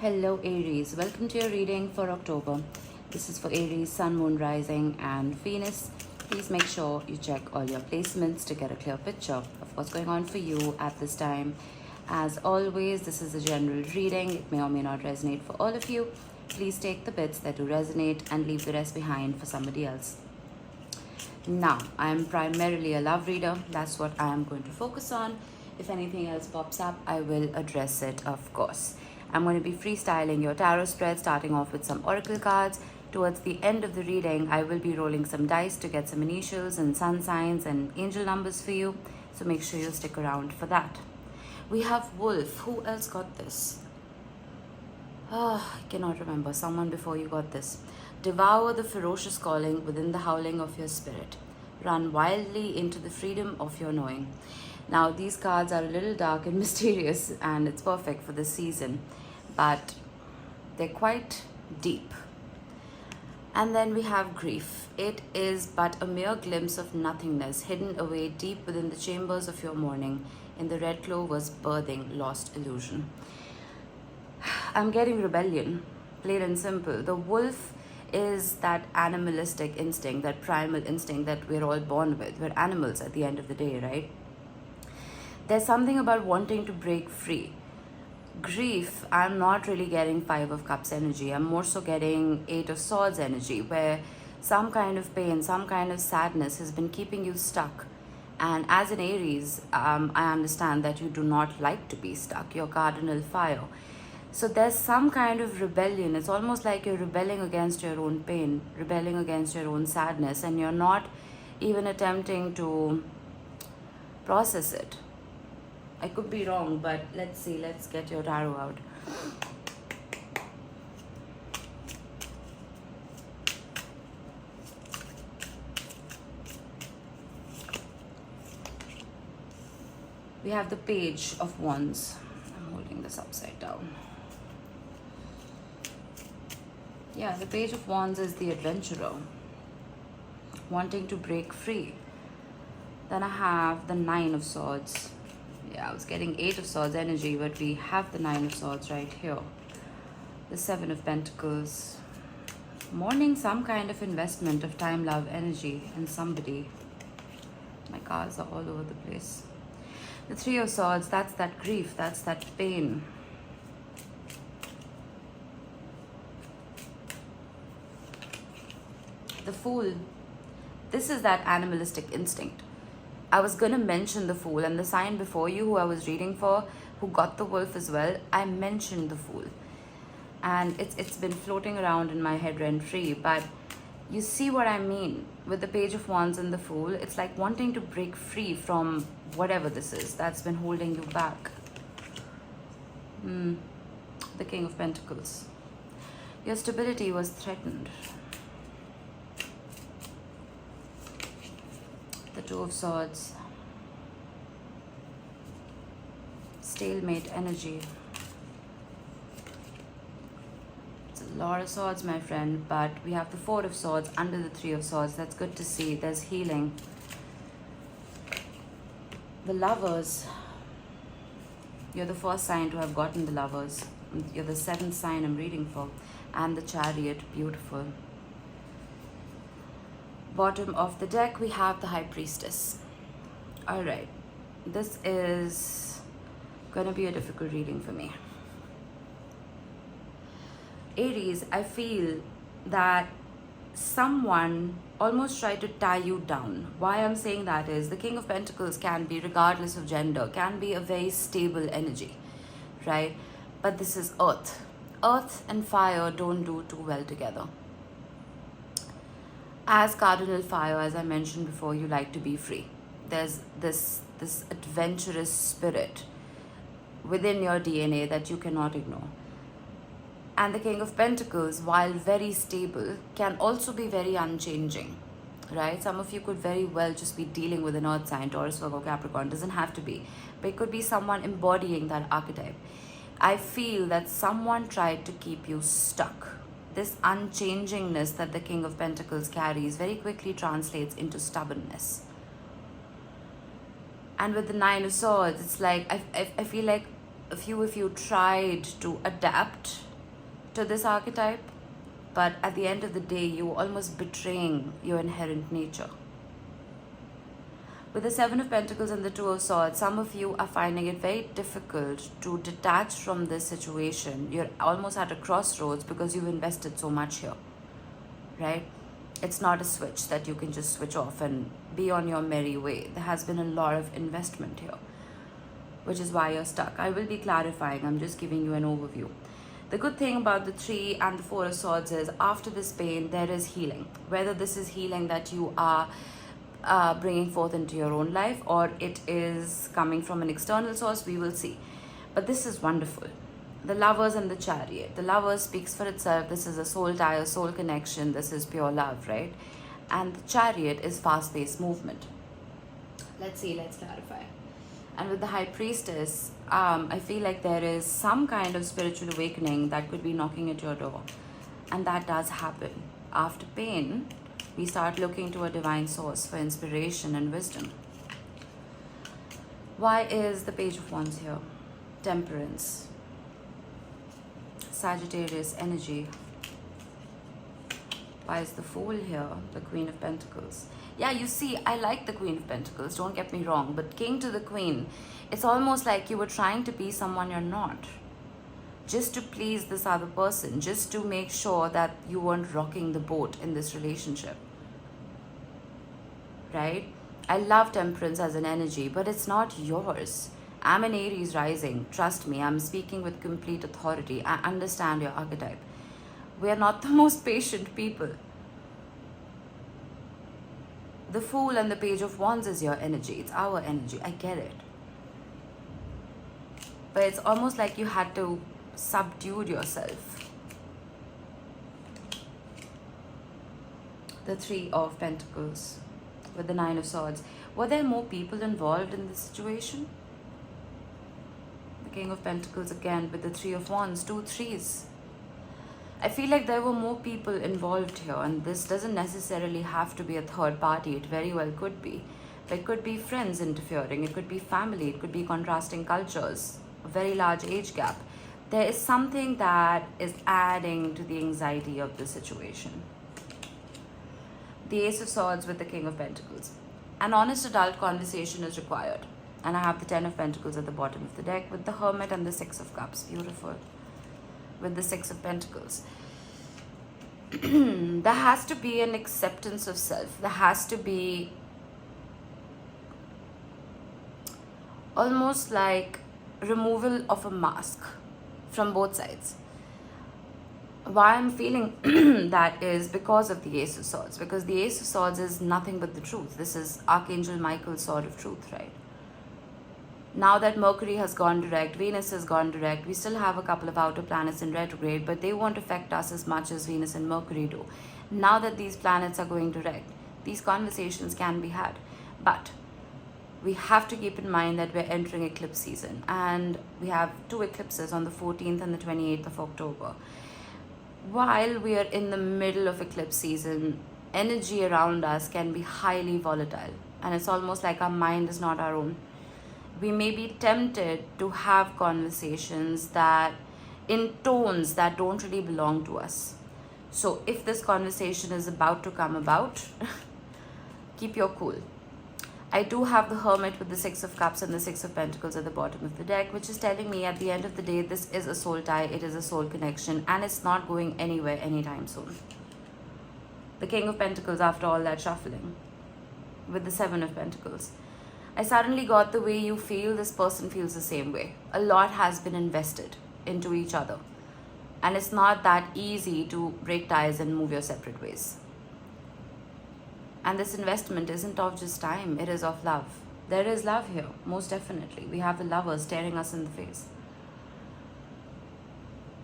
Hello Aries, welcome to your reading for October. This is for Aries, Sun, Moon, Rising and Venus. Please make sure you check all your placements to get a clear picture of what's going on for you at this time. As always, this is a general reading. It may or may not resonate for all of you. Please take the bits that do resonate and leave the rest behind for somebody else. Now, I am primarily a love reader. That's what I am going to focus on. If anything else pops up, I will address it, of course. I'm going to be freestyling your tarot spread, starting off with some oracle cards. Towards the end of the reading, I will be rolling some dice to get some initials and sun signs and angel numbers for you. So make sure you stick around for that. We have Wolf. Who else got this? I cannot remember. Someone before you got this. Devour the ferocious calling within the howling of your spirit. Run wildly into the freedom of your knowing. Now, these cards are a little dark and mysterious, and it's perfect for this season, but they're quite deep. And then we have Grief. It is but a mere glimpse of nothingness, hidden away deep within the chambers of your mourning. In the red clover's birthing, lost illusion. I'm getting rebellion, plain and simple. The wolf is that animalistic instinct, that primal instinct that we're all born with. We're animals at the end of the day, right? There's something about wanting to break free. Grief, I'm not really getting 5 of Cups energy. I'm more so getting 8 of Swords energy, where some kind of pain, some kind of sadness has been keeping you stuck. And as an Aries, I understand that you do not like to be stuck. You're cardinal fire. So there's some kind of rebellion. It's almost like you're rebelling against your own pain, rebelling against your own sadness, and you're not even attempting to process it. I could be wrong, but let's see. Let's get your tarot out. We have the Page of Wands. I'm holding this upside down. Yeah, the Page of Wands is the adventurer, wanting to break free. Then I have the 9 of Swords. Yeah, I was getting 8 of Swords energy, but we have the 9 of Swords right here. The 7 of Pentacles. Mourning some kind of investment of time, love, energy in somebody. My cards are all over the place. The 3 of Swords, that's that grief, that's that pain. The Fool. This is that animalistic instinct. I was going to mention the Fool, and the sign before you who I was reading for, who got the Wolf as well, I mentioned the Fool. And it's been floating around in my head rent-free, but you see what I mean with the Page of Wands and the Fool. It's like wanting to break free from whatever this is that's been holding you back. The King of Pentacles. Your stability was threatened. The 2 of Swords. Stalemate energy. It's a lot of swords, my friend, but we have the 4 of Swords under the 3 of Swords. That's good to see. There's healing. The Lovers. You're the first sign to have gotten the Lovers. You're the 7th sign I'm reading for. And the Chariot. Beautiful. Bottom of the deck, we have the High Priestess. All right, this is going to be a difficult reading for me. Aries, I feel that someone almost tried to tie you down. Why I'm saying that is the King of Pentacles can be, regardless of gender, can be a very stable energy, right? But this is Earth. Earth and fire don't do too well together. As cardinal fire, as I mentioned before, you like to be free. There's this adventurous spirit within your DNA that you cannot ignore. And the King of Pentacles, while very stable, can also be very unchanging, right? Some of you could very well just be dealing with an earth sign, Taurus, Virgo, Capricorn. Doesn't have to be, but it could be someone embodying that archetype. I feel that someone tried to keep you stuck. This unchangingness that the King of Pentacles carries very quickly translates into stubbornness. And with the 9 of Swords, it's like, I feel like a few of you tried to adapt to this archetype, but at the end of the day, you're almost betraying your inherent nature. With the Seven of Pentacles and the Two of Swords, some of you are finding it very difficult to detach from this situation. You're almost at a crossroads because you've invested so much here, right? It's not a switch that you can just switch off and be on your merry way. There has been a lot of investment here, which is why you're stuck. I will be clarifying. I'm just giving you an overview. The good thing about the Three and the Four of Swords is after this pain, there is healing. Whether this is healing that you are bringing forth into your own life or it is coming from an external source, we will see. But this is wonderful. The Lovers and the Chariot. The Lovers speaks for itself. This is a soul tie, a soul connection. This is pure love, right? And the Chariot is fast-paced movement. Let's see, let's clarify. And with the High Priestess, I feel like there is some kind of spiritual awakening that could be knocking at your door. And that does happen. After pain, we start looking to a divine source for inspiration and wisdom. Why is the Page of Wands here? Temperance. Sagittarius energy. Why is the Fool here? The Queen of Pentacles. Yeah, you see, I like the Queen of Pentacles, don't get me wrong, but King to the Queen, it's almost like you were trying to be someone you're not. Just to please this other person, just to make sure that you weren't rocking the boat in this relationship. Right? I love Temperance as an energy, but it's not yours. I'm an Aries rising. Trust me, I'm speaking with complete authority. I understand your archetype. We are not the most patient people. The Fool and the Page of Wands is your energy. It's our energy. I get it. But it's almost like you had to subdue yourself. The Three of Pentacles with the Nine of Swords. Were there more people involved in this situation? The King of Pentacles again with the Three of Wands. 2 threes. I feel like there were more people involved here, and this doesn't necessarily have to be a third party. It very well could be. It could be friends interfering. It could be family. It could be contrasting cultures. A very large age gap. There is something that is adding to the anxiety of the situation. The Ace of Swords with the King of Pentacles. An honest adult conversation is required. And I have the Ten of Pentacles at the bottom of the deck with the Hermit and the Six of Cups. Beautiful. With the Six of Pentacles. There has to be an acceptance of self. There has to be almost like removal of a mask from both sides. Why I'm feeling that is because of the Ace of Swords. Because the Ace of Swords is nothing but the truth. This is Archangel Michael's sword of truth, right? Now that Mercury has gone direct, Venus has gone direct, we still have a couple of outer planets in retrograde, but they won't affect us as much as Venus and Mercury do. Now that these planets are going direct, these conversations can be had. But we have to keep in mind that we're entering eclipse season, and we have 2 eclipses on the 14th and the 28th of October. While we are in the middle of eclipse season, energy around us can be highly volatile, and it's almost like our mind is not our own. We may be tempted to have conversations that in tones that don't really belong to us. So if this conversation is about to come about, keep your cool. I do have the Hermit with the Six of Cups and the Six of Pentacles at the bottom of the deck, which is telling me at the end of the day, this is a soul tie, it is a soul connection, and it's not going anywhere anytime soon. The King of Pentacles after all that shuffling with the Seven of Pentacles. I suddenly got the way you feel, this person feels the same way. A lot has been invested into each other. And it's not that easy to break ties and move your separate ways. And this investment isn't of just time, it is of love. There is love here, most definitely. We have the Lovers staring us in the face.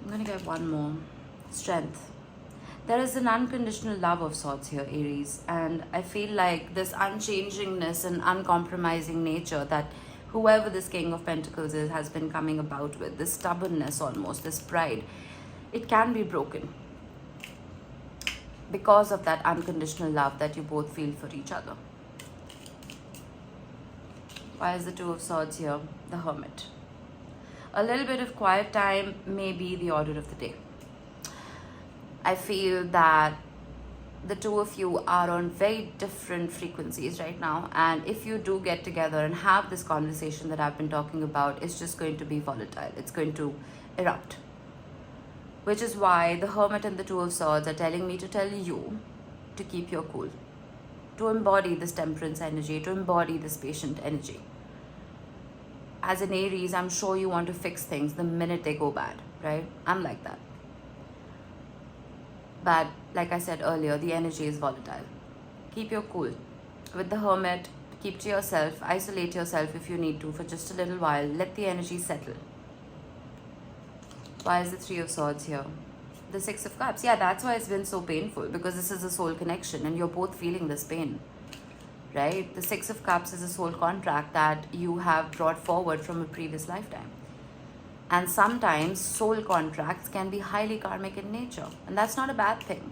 I'm going to get one more. Strength. There is an unconditional love of sorts here, Aries, and I feel like this unchangingness and uncompromising nature that whoever this King of Pentacles is has been coming about with, this stubbornness almost, this pride, it can be broken because of that unconditional love that you both feel for each other. Why is the Two of Swords here? The Hermit. A little bit of quiet time may be the order of the day. I feel that the two of you are on very different frequencies right now, and if you do get together and have this conversation that I've been talking about, it's just going to be volatile. It's going to erupt, which is why the Hermit and the Two of Swords are telling me to tell you to keep your cool, to embody this temperance energy, to embody this patient energy. As an Aries, I'm sure you want to fix things the minute they go bad, right? I'm like that. But like I said earlier, the energy is volatile. Keep your cool. With the Hermit, keep to yourself, isolate yourself if you need to for just a little while. Let the energy settle. Why is the Three of Swords here? The Six of Cups. Yeah, that's why it's been so painful, because this is a soul connection and you're both feeling this pain, right? The Six of Cups is a soul contract that you have brought forward from a previous lifetime. And sometimes soul contracts can be highly karmic in nature, and that's not a bad thing.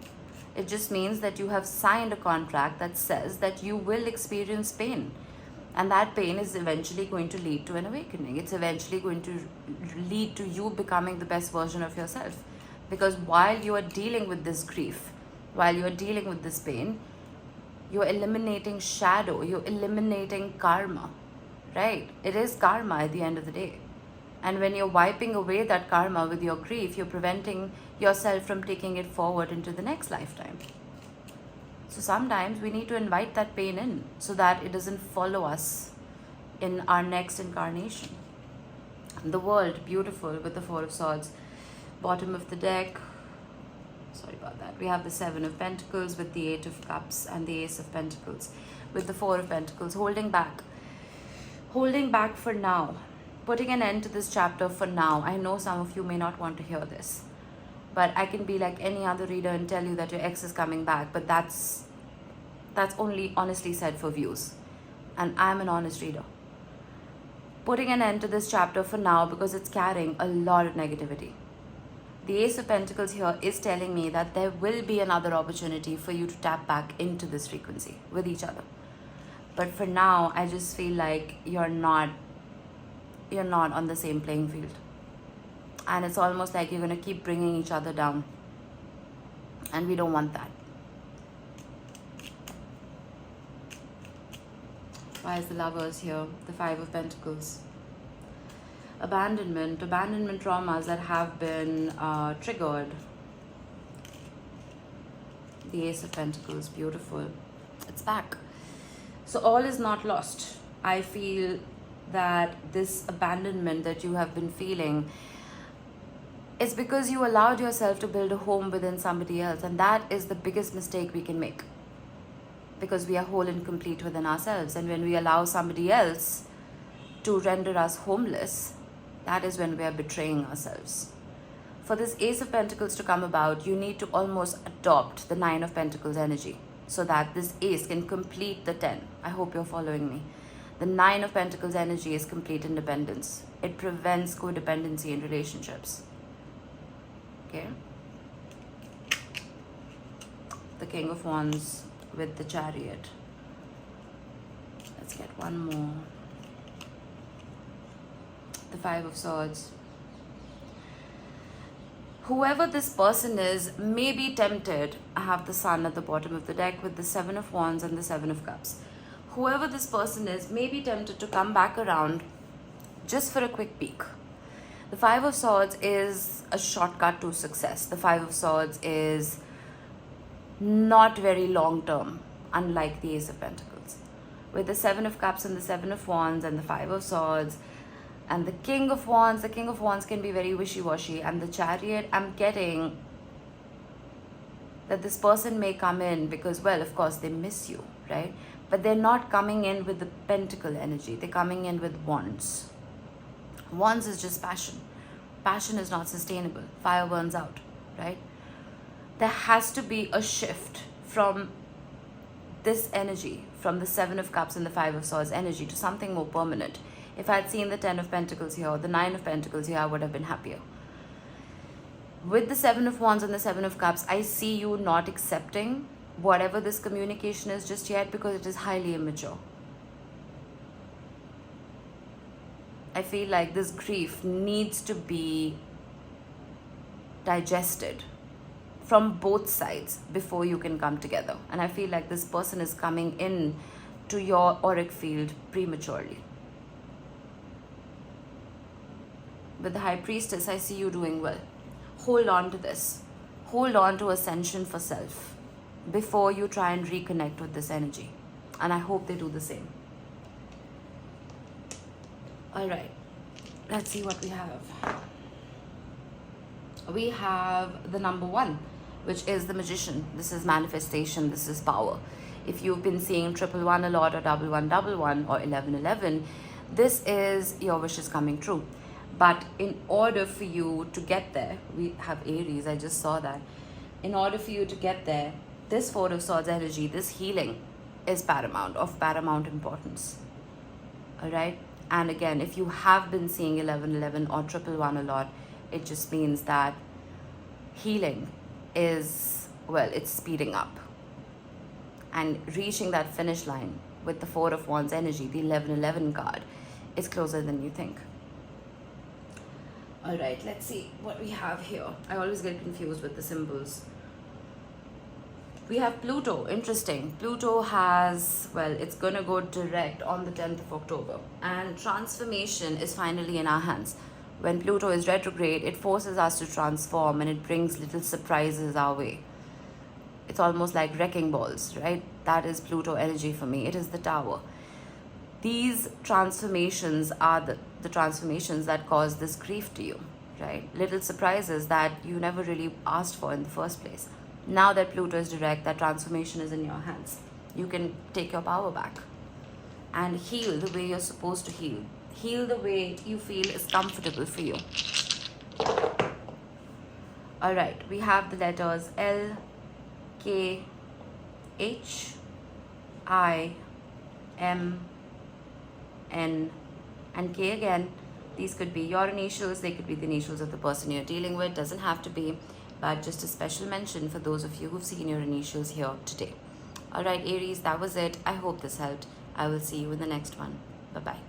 It just means that you have signed a contract that says that you will experience pain, and that pain is eventually going to lead to an awakening. It's eventually going to lead to you becoming the best version of yourself, because while you are dealing with this grief, while you are dealing with this pain, you're eliminating shadow, you're eliminating karma, right? It is karma at the end of the day. And when you're wiping away that karma with your grief, you're preventing yourself from taking it forward into the next lifetime. So sometimes we need to invite that pain in so that it doesn't follow us in our next incarnation. The World, beautiful, with the Four of Swords. Bottom of the deck, sorry about that. We have the Seven of Pentacles with the Eight of Cups and the Ace of Pentacles with the Four of Pentacles, holding back for now. Putting an end to this chapter for now. I know some of you may not want to hear this, but I can be like any other reader and tell you that your ex is coming back, but that's only honestly said for views, and I'm an honest reader. Putting an end to this chapter for now because it's carrying a lot of negativity. The Ace of Pentacles here is telling me that there will be another opportunity for you to tap back into this frequency with each other, but for now I just feel like you're not on the same playing field, and it's almost like you're going to keep bringing each other down, and we don't want that. Why is the Lovers here? The Five of Pentacles. Abandonment traumas that have been triggered. The Ace of Pentacles, beautiful. It's back. So all is not lost. I feel that this abandonment that you have been feeling is because you allowed yourself to build a home within somebody else, and that is the biggest mistake we can make, because we are whole and complete within ourselves, and when we allow somebody else to render us homeless, that is when we are betraying ourselves. For this Ace of Pentacles to come about, you need to almost adopt the Nine of Pentacles energy so that this Ace can complete the 10. I hope you're following me. The Nine of Pentacles energy is complete independence. It prevents codependency in relationships. Okay? The King of Wands with the Chariot. Let's get one more. The Five of Swords. Whoever this person is may be tempted. I have the Sun at the bottom of the deck with the Seven of Wands and the Seven of Cups. Whoever this person is may be tempted to come back around just for a quick peek. The Five of Swords is a shortcut to success. The Five of Swords is not very long term, unlike the Ace of Pentacles. With the Seven of Cups and the Seven of Wands and the Five of Swords and the King of Wands can be very wishy-washy, and the Chariot, I'm getting that this person may come in because, well, of course, they miss you, right? But they're not coming in with the Pentacle energy. They're coming in with Wands. Wands is just passion. Passion is not sustainable. Fire burns out, right? There has to be a shift from this energy, from the Seven of Cups and the Five of Swords energy, to something more permanent. If I had seen the Ten of Pentacles here, or the Nine of Pentacles here, I would have been happier. With the Seven of Wands and the Seven of Cups, I see you not accepting whatever this communication is just yet, because it is highly immature. I feel like this grief needs to be digested from both sides before you can come together. And I feel like this person is coming in to your auric field prematurely. With the High Priestess, I see you doing well. Hold on to this. Hold on to ascension for self before you try and reconnect with this energy. And I hope they do the same. Alright, let's see what we have. We have the number 1, which is the Magician. This is manifestation, this is power. If you've been seeing 111 a lot, or 1111 or 1111, this is your wishes coming true. But in order for you to get there, we have Aries, I just saw that. In order for you to get there, this Four of Swords energy, this healing is paramount, of paramount importance. Alright? And again, if you have been seeing 1111 or 111 a lot, it just means that healing is, well, it's speeding up. And reaching that finish line with the Four of Wands energy, the 1111 card, is closer than you think. Alright, let's see what we have here. I always get confused with the symbols. We have Pluto. Interesting. Pluto has, well, it's going to go direct on the 10th of October. And transformation is finally in our hands. When Pluto is retrograde, it forces us to transform and it brings little surprises our way. It's almost like wrecking balls, right? That is Pluto energy for me. It is the Tower. These transformations are the transformations that cause this grief to you, right? Little surprises that you never really asked for in the first place. Now that Pluto is direct, that transformation is in your hands. You can take your power back and heal the way you're supposed to heal. Heal the way you feel is comfortable for you. Alright, we have the letters L, K, H, I, M, N, and K again. These could be your initials, they could be the initials of the person you're dealing with. Doesn't have to be, but just a special mention for those of you who've seen your initials here today. Alright Aries, that was it. I hope this helped. I will see you in the next one. Bye-bye.